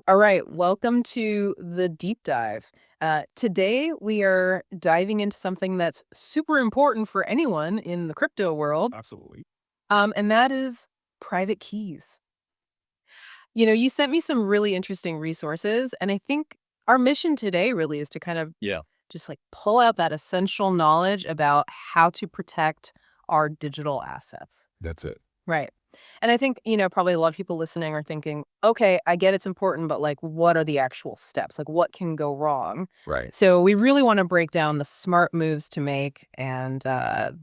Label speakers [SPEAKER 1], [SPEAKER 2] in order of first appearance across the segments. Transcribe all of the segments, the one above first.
[SPEAKER 1] All right, welcome to the deep dive. Today, we are diving into something that's super important for anyone in the crypto world,
[SPEAKER 2] Absolutely.
[SPEAKER 1] and that is private keys. You sent me some really interesting resources, and I think our mission today really is to kind of
[SPEAKER 2] Yeah,
[SPEAKER 1] just like pull out that essential knowledge about how to protect our digital assets.
[SPEAKER 2] that's it.
[SPEAKER 1] Right. And I think, probably a lot of people listening are thinking, okay, I get it's important, but like, what are the actual steps? Like, what can go wrong?
[SPEAKER 2] Right.
[SPEAKER 1] So, we really want to break down the smart moves to make and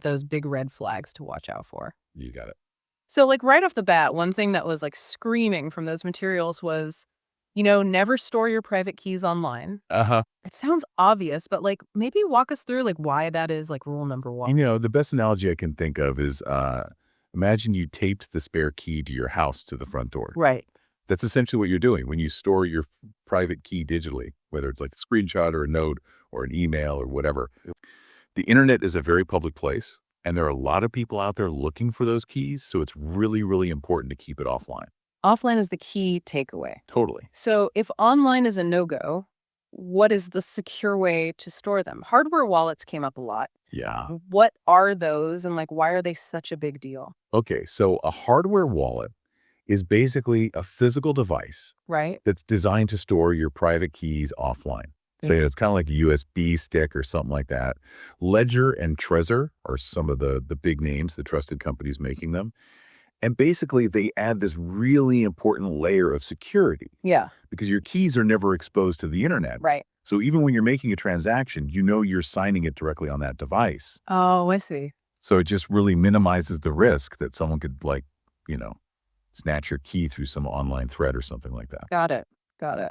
[SPEAKER 1] those big red flags to watch out for.
[SPEAKER 2] You got it.
[SPEAKER 1] So, like, right off the bat, one thing that was like screaming from those materials was, never store your private keys online.
[SPEAKER 2] Uh-huh.
[SPEAKER 1] It sounds obvious, but like, maybe walk us through like why that is like rule number one.
[SPEAKER 2] The best analogy I can think of is imagine you taped the spare key to your house to the front door.
[SPEAKER 1] Right.
[SPEAKER 2] That's essentially what you're doing when you store your private key digitally, whether it's like a screenshot or a note or an email or whatever. The internet is a very public place, and there are a lot of people out there looking for those keys. So it's really, really important to keep it offline.
[SPEAKER 1] Offline is the key takeaway.
[SPEAKER 2] Totally.
[SPEAKER 1] So if online is a no-go, what is the secure way to store them? Hardware wallets came up a lot.
[SPEAKER 2] Yeah.
[SPEAKER 1] What are those and like why are they such a big deal?
[SPEAKER 2] Okay. So a hardware wallet is basically a physical device
[SPEAKER 1] Right?
[SPEAKER 2] that's designed to store your private keys offline. So it's kind of like a USB stick or something like that. Ledger and Trezor are some of the big names, the trusted companies making them. And basically, they add this really important layer of security
[SPEAKER 1] Yeah.
[SPEAKER 2] because your keys are never exposed to the internet.
[SPEAKER 1] Right.
[SPEAKER 2] So even when you're making a transaction, you know you're signing it directly on that device.
[SPEAKER 1] Oh, I see.
[SPEAKER 2] So it just really minimizes the risk that someone could you know, snatch your key through some online thread or something like that.
[SPEAKER 1] Got it. Got it.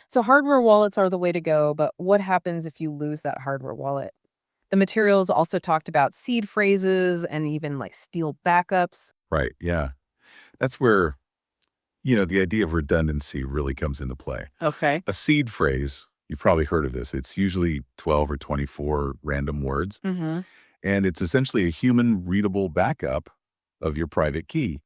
[SPEAKER 1] So hardware wallets are the way to go, but what happens if you lose that hardware wallet? The materials also talked about seed phrases and even like steal backups.
[SPEAKER 2] Right. Yeah. That's where, the idea of redundancy really comes into play.
[SPEAKER 1] Okay.
[SPEAKER 2] A seed phrase, you've probably heard of this. It's usually 12 or 24 random words,
[SPEAKER 1] Mm-hmm.
[SPEAKER 2] and it's essentially a human readable backup of your private key.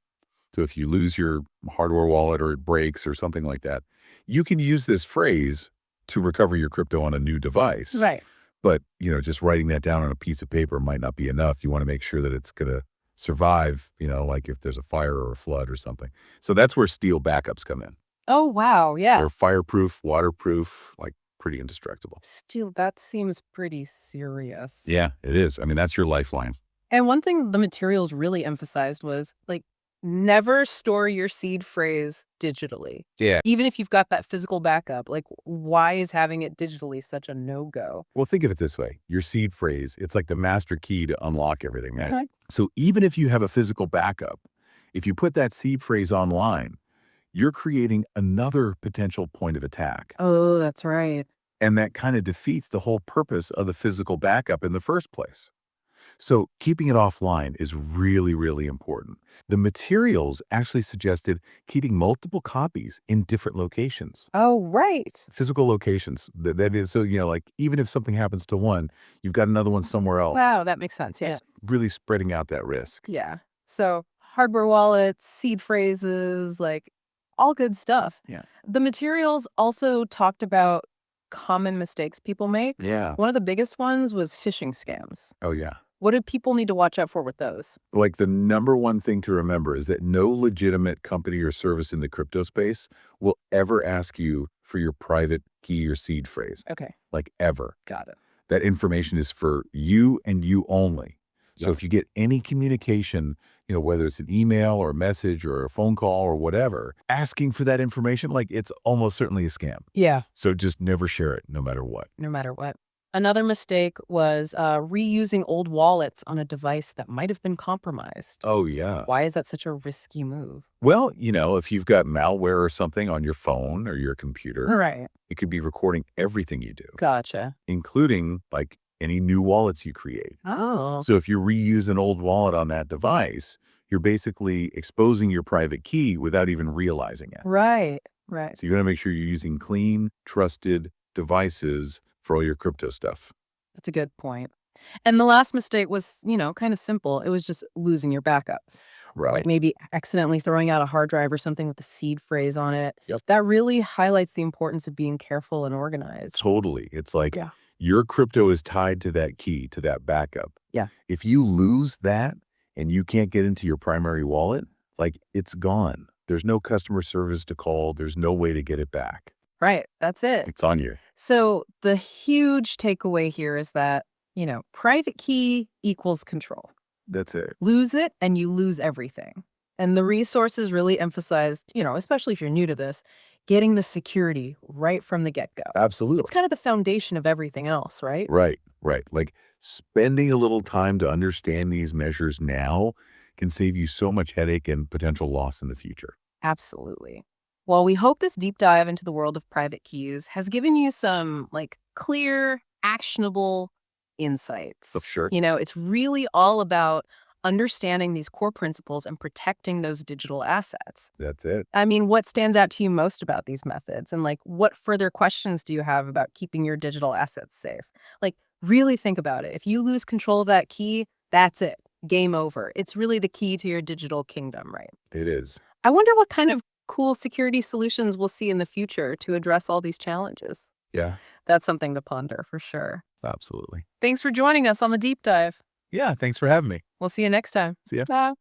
[SPEAKER 2] So if you lose your hardware wallet or it breaks or something like that, you can use this phrase to recover your crypto on a new device.
[SPEAKER 1] Right.
[SPEAKER 2] But, just writing that down on a piece of paper might not be enough. You want to make sure that it's going to survive, like if there's a fire or a flood or something. So that's where steel backups come in.
[SPEAKER 1] Oh, wow. Yeah.
[SPEAKER 2] They're fireproof, waterproof, like pretty indestructible.
[SPEAKER 1] Still, that seems pretty serious.
[SPEAKER 2] Yeah, it is. I mean, that's your lifeline.
[SPEAKER 1] And one thing the materials really emphasized was like, never store your seed phrase digitally.
[SPEAKER 2] Yeah.
[SPEAKER 1] Even if you've got that physical backup, like, why is having it digitally such a no go?
[SPEAKER 2] Well, think of it this way. Your seed phrase, it's like the master key to unlock everything, right?
[SPEAKER 1] Okay.
[SPEAKER 2] So even if you have a physical backup, if you put that seed phrase online, you're creating another potential point of attack.
[SPEAKER 1] Oh, that's right.
[SPEAKER 2] And that kind of defeats the whole purpose of the physical backup in the first place. So keeping it offline is really, really important. The materials actually suggested keeping multiple copies in different locations,
[SPEAKER 1] Oh, right.
[SPEAKER 2] physical locations. That is, so, like even if something happens to one, you've got another one somewhere else,
[SPEAKER 1] Wow, that makes sense. Yeah.
[SPEAKER 2] really spreading out that risk.
[SPEAKER 1] Yeah. So hardware wallets, seed phrases, like all good stuff.
[SPEAKER 2] Yeah.
[SPEAKER 1] The materials also talked about common mistakes people make.
[SPEAKER 2] Yeah.
[SPEAKER 1] One of the biggest ones was phishing scams.
[SPEAKER 2] Oh, yeah.
[SPEAKER 1] What do people need to watch out for with those?
[SPEAKER 2] Like the number one thing to remember is that no legitimate company or service in the crypto space will ever ask you for your private key or seed phrase,
[SPEAKER 1] Okay,
[SPEAKER 2] like ever.
[SPEAKER 1] got it.
[SPEAKER 2] That information is for you and you only. So
[SPEAKER 1] Yeah.
[SPEAKER 2] if you get any communication, whether it's an email or a message or a phone call or whatever, asking for that information, like it's almost certainly a scam.
[SPEAKER 1] Yeah,
[SPEAKER 2] So just never share it no matter what.
[SPEAKER 1] no matter what. Another mistake was reusing old wallets on a device that might have been compromised.
[SPEAKER 2] Oh, yeah.
[SPEAKER 1] Why is that such a risky move?
[SPEAKER 2] Well, if you've got malware or something on your phone or your computer,
[SPEAKER 1] Right.
[SPEAKER 2] it could be recording everything you do,
[SPEAKER 1] Gotcha.
[SPEAKER 2] including like any new wallets you create.
[SPEAKER 1] Oh.
[SPEAKER 2] So if you reuse an old wallet on that device, you're basically exposing your private key without even realizing it.
[SPEAKER 1] Right, right.
[SPEAKER 2] So you got to make sure you're using clean, trusted devices for all your crypto stuff.
[SPEAKER 1] That's a good point. And the last mistake was, kind of simple. It was just losing your backup. like
[SPEAKER 2] Right.
[SPEAKER 1] maybe accidentally throwing out a hard drive or something with the seed phrase on it.
[SPEAKER 2] Yep.
[SPEAKER 1] That really highlights the importance of being careful and organized.
[SPEAKER 2] Totally. It's like
[SPEAKER 1] Yeah.
[SPEAKER 2] your crypto is tied to that key, to that backup.
[SPEAKER 1] Yeah.
[SPEAKER 2] If you lose that and you can't get into your primary wallet, like it's gone. There's no customer service to call. There's no way to get it back.
[SPEAKER 1] Right. That's it.
[SPEAKER 2] It's on you.
[SPEAKER 1] So the huge takeaway here is that, private key equals control.
[SPEAKER 2] That's it.
[SPEAKER 1] Lose it and you lose everything. And the resources really emphasized, especially if you're new to this, getting the security right from the get-go. It's
[SPEAKER 2] Absolutely.
[SPEAKER 1] kind of the foundation of everything else, right?
[SPEAKER 2] Right, right. Like spending a little time to understand these measures now can save you so much headache and potential loss in the future.
[SPEAKER 1] Absolutely. Well, we hope this deep dive into the world of private keys has given you some clear, actionable
[SPEAKER 2] Oh,
[SPEAKER 1] insights.
[SPEAKER 2] sure.
[SPEAKER 1] It's really all about understanding these core principles and protecting those digital assets.
[SPEAKER 2] That's it.
[SPEAKER 1] I mean, what stands out to you most about these methods? And what further questions do you have about keeping your digital assets safe? Really think about it. If you lose control of that key, that's it. Game over. It's really the key to your digital kingdom, right?
[SPEAKER 2] It is.
[SPEAKER 1] I wonder what kind of cool security solutions we'll see in the future to address all these challenges.
[SPEAKER 2] Yeah,
[SPEAKER 1] That's something to ponder for sure.
[SPEAKER 2] absolutely.
[SPEAKER 1] Thanks for joining us on the deep dive.
[SPEAKER 2] Yeah, thanks for having me.
[SPEAKER 1] We'll see you next time.
[SPEAKER 2] See ya.
[SPEAKER 1] Bye.